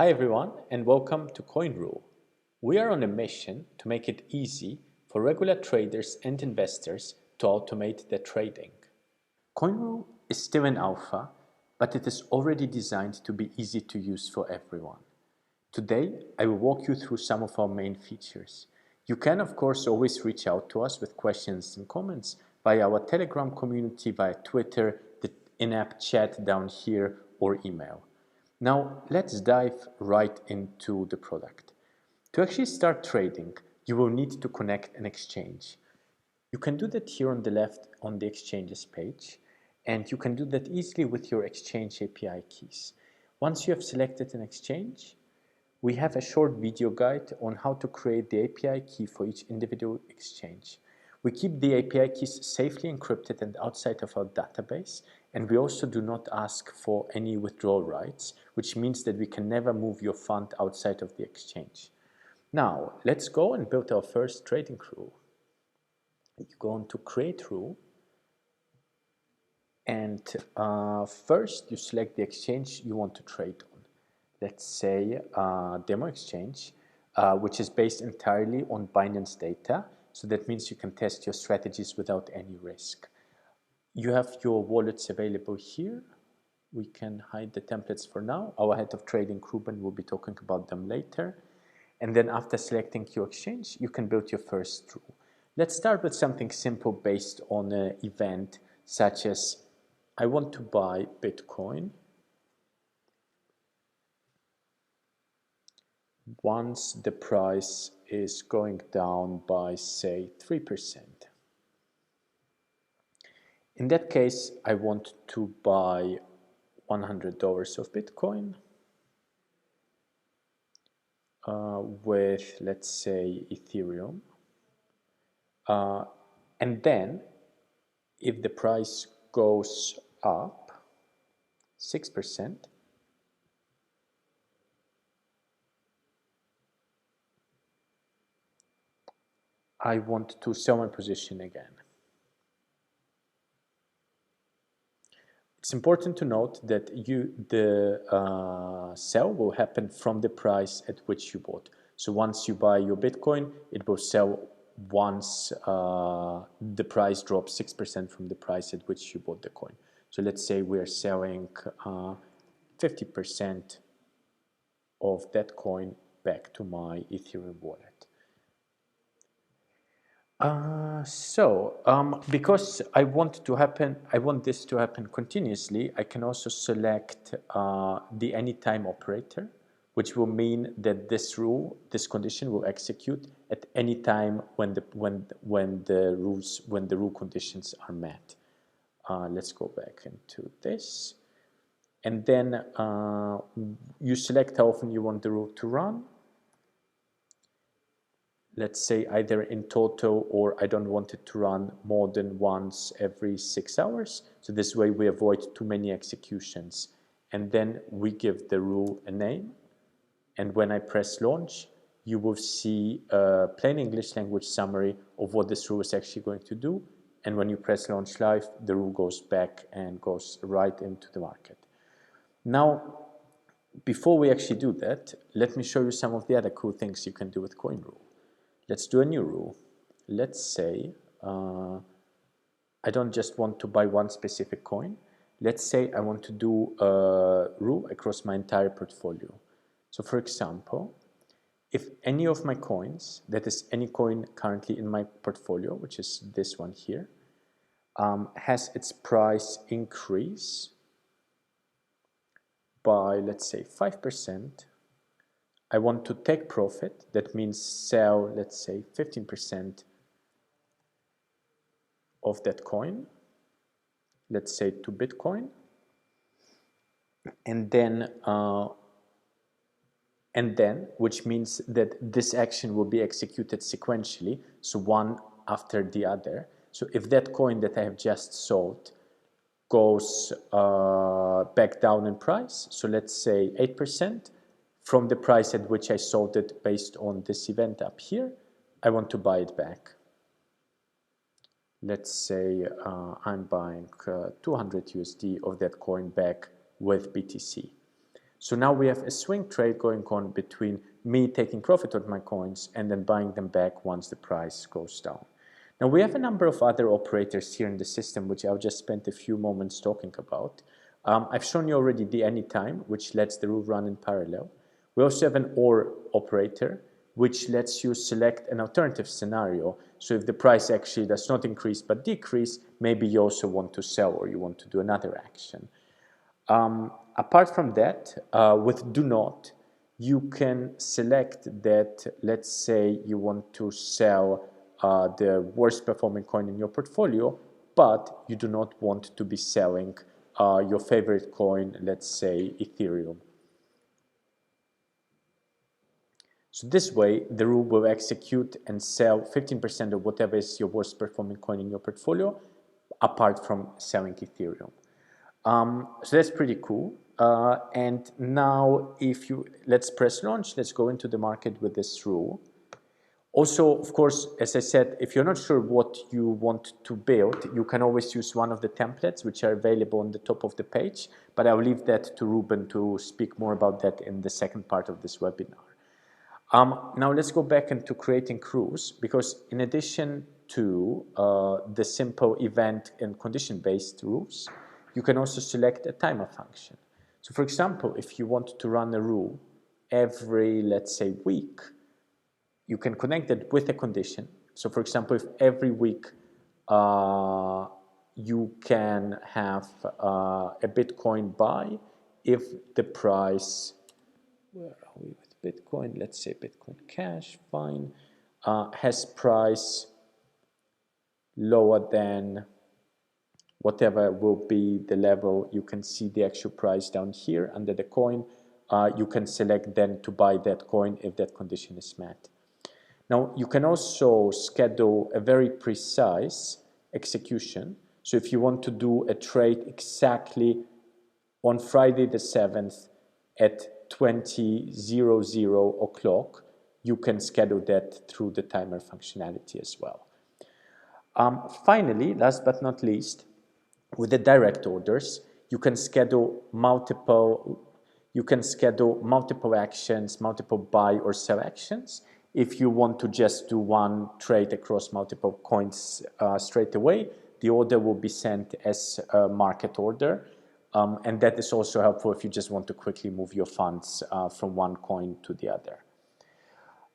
Hi everyone and welcome to Coinrule. We are on a mission to make it easy for regular traders and investors to automate their trading. Coinrule is still in alpha, but it is already designed to be easy to use for everyone. Today, I will walk you through some of our main features. You can, of course, always reach out to us with questions and comments via our Telegram community, via Twitter, the in-app chat down here, or email. Now, let's dive right into the product. To actually start trading, you will need to connect an exchange. You can do that here on the left on the exchanges page, and you can do that easily with your exchange API keys. Once you have selected an exchange, we have a short video guide on how to create the API key for each individual exchange. We keep the API keys safely encrypted and outside of our database, and we also do not ask for any withdrawal rights, which means that we can never move your fund outside of the exchange. Now, let's go and build our first trading rule. You go on to create rule, and first you select the exchange you want to trade on. Let's say demo exchange, which is based entirely on Binance data. So that means you can test your strategies without any risk. You have your wallets available here. We can hide the templates for now. Our head of trading, Ruben, will be talking about them later. And then after selecting your exchange, you can build your first rule. Let's start with something simple based on an event such as I want to buy Bitcoin once the price is going down by, say, 3%. In that case, I want to buy $100 of Bitcoin with, let's say, Ethereum. And then, if the price goes up 6%, I want to sell my position again. It's important to note that the sell will happen from the price at which you bought. So once you buy your Bitcoin, it will sell once the price drops 6% from the price at which you bought the coin. So let's say we are selling 50% of that coin back to my Ethereum wallet. Because I want this to happen continuously, I can also select the anytime operator, which will mean that this condition will execute at any time when the rule conditions are met. Let's go back into this, and then you select how often you want the rule to run. Let's say either in total, or I don't want it to run more than once every 6 hours. So this way we avoid too many executions. And then we give the rule a name. And when I press launch, you will see a plain English language summary of what this rule is actually going to do. And when you press launch live, the rule goes back and goes right into the market. Now, before we actually do that, let me show you some of the other cool things you can do with Coinrule. Let's do a new rule. Let's say I don't just want to buy one specific coin. Let's say I want to do a rule across my entire portfolio. So for example, if any of my coins, that is any coin currently in my portfolio, which is this one here, has its price increase by, let's say, 5%, I want to take profit. That means sell, let's say, 15% of that coin, let's say to Bitcoin, and then, which means that this action will be executed sequentially, so one after the other. So if that coin that I have just sold goes back down in price, so let's say 8%, from the price at which I sold it based on this event up here, I want to buy it back. Let's say I'm buying 200 USD of that coin back with BTC. So now we have a swing trade going on between me taking profit on my coins and then buying them back once the price goes down. Now we have a number of other operators here in the system, which I'll just spend a few moments talking about. I've shown you already the anytime, which lets the rule run in parallel. We also have an OR operator, which lets you select an alternative scenario. So if the price actually does not increase but decrease, maybe you also want to sell or you want to do another action. Apart from that, with do not, you can select that, let's say you want to sell the worst performing coin in your portfolio, but you do not want to be selling your favorite coin, let's say Ethereum. So this way, the rule will execute and sell 15% of whatever is your worst performing coin in your portfolio, apart from selling Ethereum. So that's pretty cool. And now let's press launch, let's go into the market with this rule. Also, of course, as I said, if you're not sure what you want to build, you can always use one of the templates which are available on the top of the page, but I'll leave that to Ruben to speak more about that in the second part of this webinar. Now let's go back into creating rules, because in addition to the simple event and condition-based rules, you can also select a timer function. So for example, if you want to run a rule every, let's say, week, you can connect it with a condition. So for example, if every week you can have a Bitcoin buy if the price, where are we with Bitcoin? Let's say Bitcoin Cash, fine, has price lower than whatever will be the level. You can see the actual price down here under the coin. You can select then to buy that coin if that condition is met. Now, you can also schedule a very precise execution. So if you want to do a trade exactly on Friday the 7th at 20:00 o'clock, you can schedule that through the timer functionality as well. Finally, last but not least, with the direct orders, you can schedule multiple actions, multiple buy or sell actions. If you want to just do one trade across multiple coins straight away, the order will be sent as a market order. And that is also helpful if you just want to quickly move your funds from one coin to the other.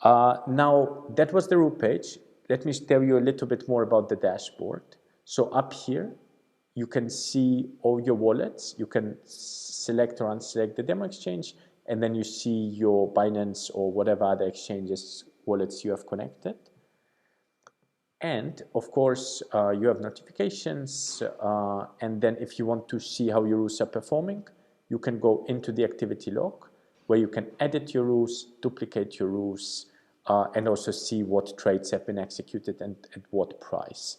Now, that was the rule page. Let me tell you a little bit more about the dashboard. So up here, you can see all your wallets. You can select or unselect the demo exchange, and then you see your Binance or whatever other exchanges wallets you have connected. And of course, you have notifications. And then if you want to see how your rules are performing, you can go into the activity log, where you can edit your rules, duplicate your rules, and also see what trades have been executed and at what price.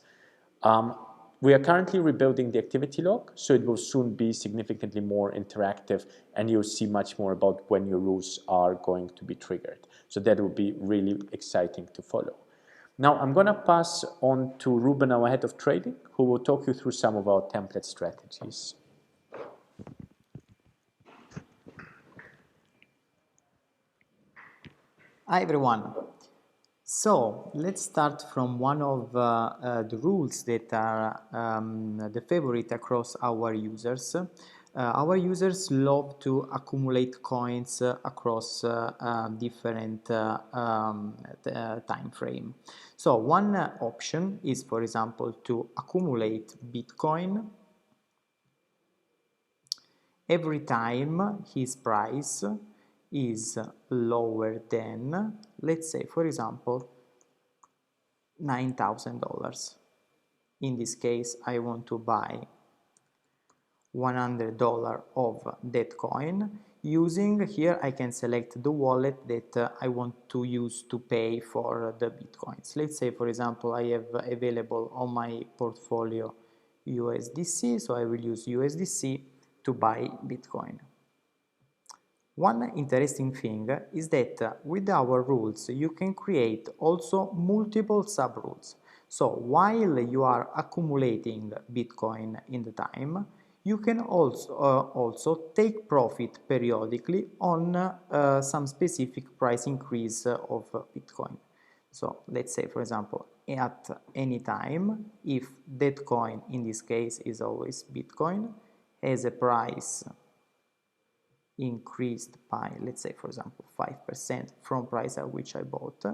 We are currently rebuilding the activity log, so it will soon be significantly more interactive, and you'll see much more about when your rules are going to be triggered. So that will be really exciting to follow. Now I'm going to pass on to Ruben, our head of trading, who will talk you through some of our template strategies. Hi everyone. So let's start from one of the rules that are the favorite across our users. Our users love to accumulate coins across different time frame. So one option is, for example, to accumulate Bitcoin every time his price is lower than, let's say, for example, $9,000. In this case, I want to buy $100 of that coin. Using here, I can select the wallet that I want to use to pay for the Bitcoins. Let's say, for example, I have available on my portfolio USDC, so I will use USDC to buy Bitcoin. One interesting thing is that with our rules, you can create also multiple sub-rules. So while you are accumulating Bitcoin in the time, You can also take profit periodically on some specific price increase of Bitcoin. So let's say, for example, at any time, if that coin, in this case is always Bitcoin, has a price increased by, let's say, for example, 5% from price at which I bought,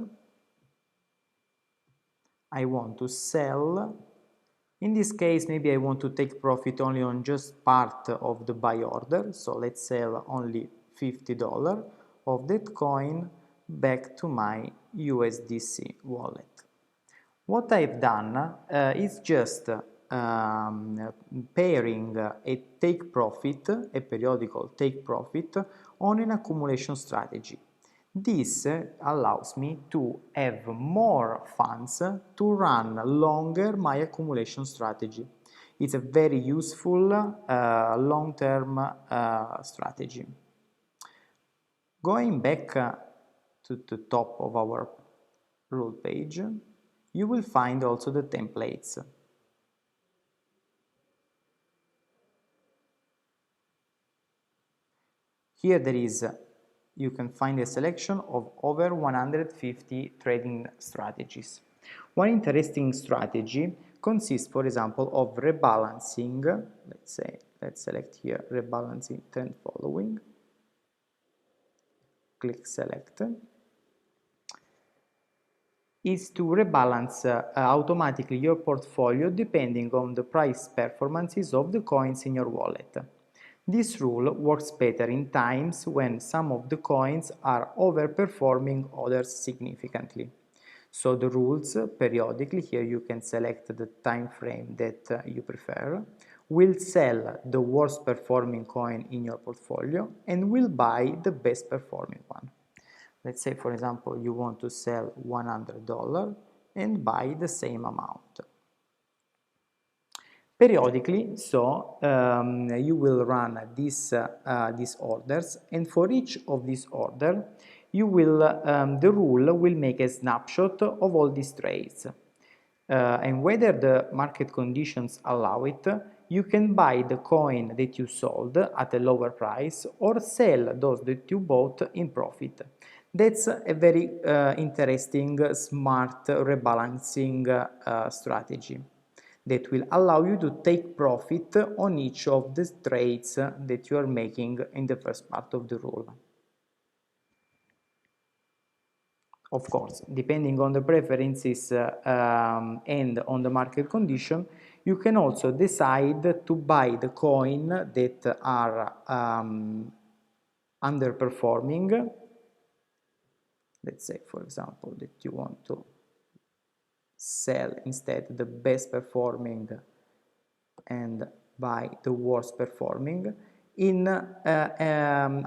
I want to sell. In this case, maybe I want to take profit only on just part of the buy order. So let's sell only $50 of that coin back to my USDC wallet. What I've done is just pairing a take profit, a periodical take profit, on an accumulation strategy. This allows me to have more funds to run longer my accumulation strategy. It's a very useful long-term strategy. Going back to the top of our rule page, you will find also the templates. Here you can find a selection of over 150 trading strategies. One interesting strategy consists, for example, of rebalancing. Let's select here rebalancing trend following. Click select. Is to rebalance automatically your portfolio depending on the price performances of the coins in your wallet. This rule works better in times when some of the coins are overperforming others significantly. So the rules periodically, here you can select the time frame that you prefer, will sell the worst performing coin in your portfolio and will buy the best performing one. Let's say, for example, you want to sell $100 and buy the same amount. Periodically, so you will run these orders, and for each of these orders, the rule will make a snapshot of all these trades. And whether the market conditions allow it, you can buy the coin that you sold at a lower price or sell those that you bought in profit. That's a very interesting, smart rebalancing strategy that will allow you to take profit on each of the trades that you are making in the first part of the rule. Of course, depending on the preferences and on the market condition, you can also decide to buy the coin that are underperforming. Let's say, for example, that you want to sell instead the best performing and buy the worst performing in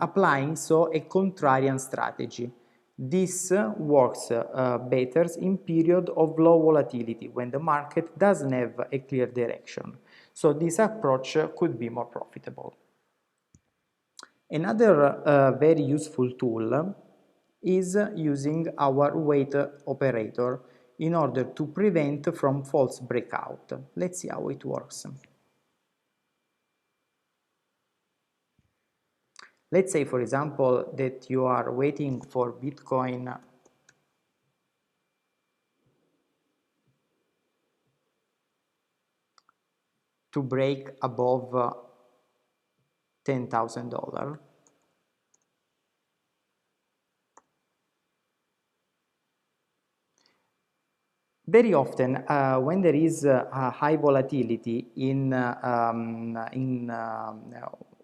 applying so a contrarian strategy. This works better in period of low volatility when the market doesn't have a clear direction. So this approach could be more profitable. Another very useful tool is using our weight operator in order to prevent from false breakout. Let's see how it works. Let's say, for example, that you are waiting for Bitcoin to break above $10,000. Very often, when there is high volatility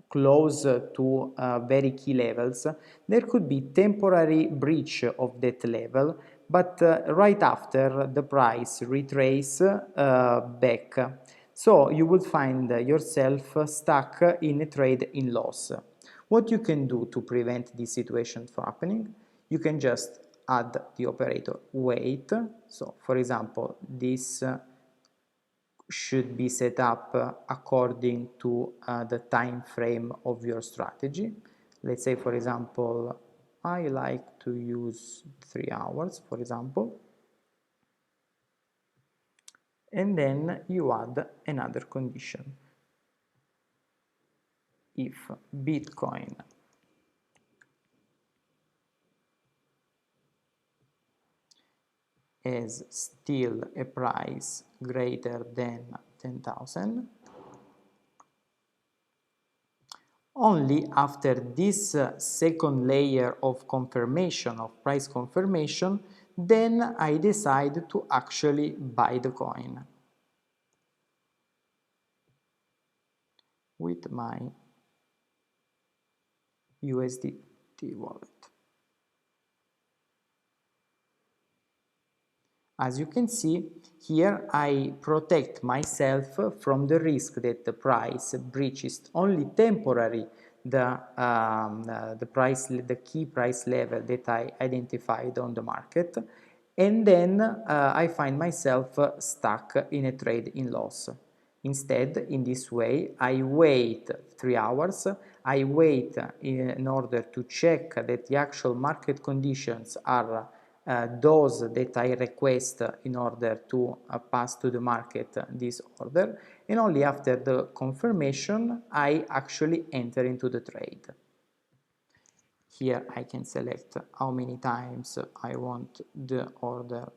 close to very key levels, there could be temporary breach of that level, but right after the price retrace back. So you would find yourself stuck in a trade in loss. What you can do to prevent this situation from happening? You can just add the operator wait. So for example, this should be set up according to the time frame of your strategy. Let's say, for example, I like to use 3 hours, for example. And then you add another condition. if Bitcoin has still a price greater than 10,000, only after this second layer of confirmation, of price confirmation, then I decide to actually buy the coin with my USDT wallet. As you can see, here I protect myself from the risk that the price breaches only temporarily the key price level that I identified on the market, and then I find myself stuck in a trade in loss. Instead, in this way, I wait 3 hours, I wait in order to check that the actual market conditions are those that I request in order to pass to the market this order, and only after the confirmation I actually enter into the trade. Here I can select how many times I want the order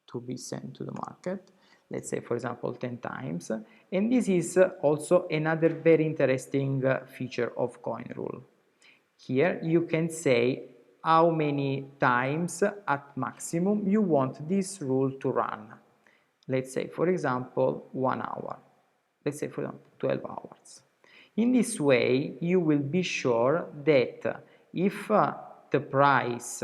to be sent to the market. Let's say, for example, 10 times. And this is also another very interesting feature of Coinrule. Here you can say how many times at maximum you want this rule to run. Let's say, for example, 1 hour. Let's say, for example, 12 hours. In this way, you will be sure that if the price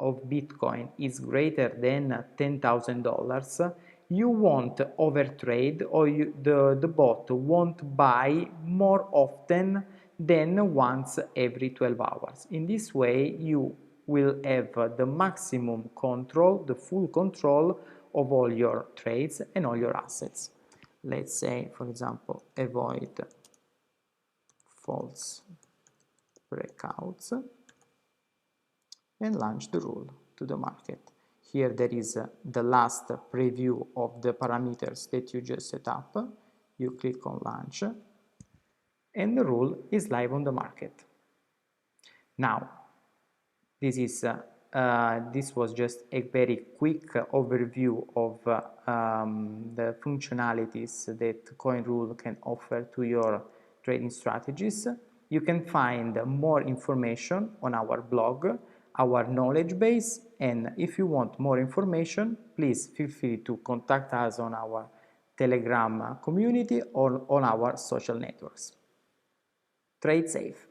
of Bitcoin is greater than $10,000, you won't overtrade, or the bot won't buy more often than once every 12 hours. In this way, you will have the maximum control, the full control of all your trades and all your assets. Let's say, for example, avoid false breakouts and launch the rule to the market. Here there is the last preview of the parameters that you just set up. You click on launch and the rule is live on the market. Now, this was just a very quick overview of the functionalities that Coinrule can offer to your trading strategies. You can find more information on our blog, our knowledge base, and if you want more information, please feel free to contact us on our Telegram community or on our social networks. Trade safe!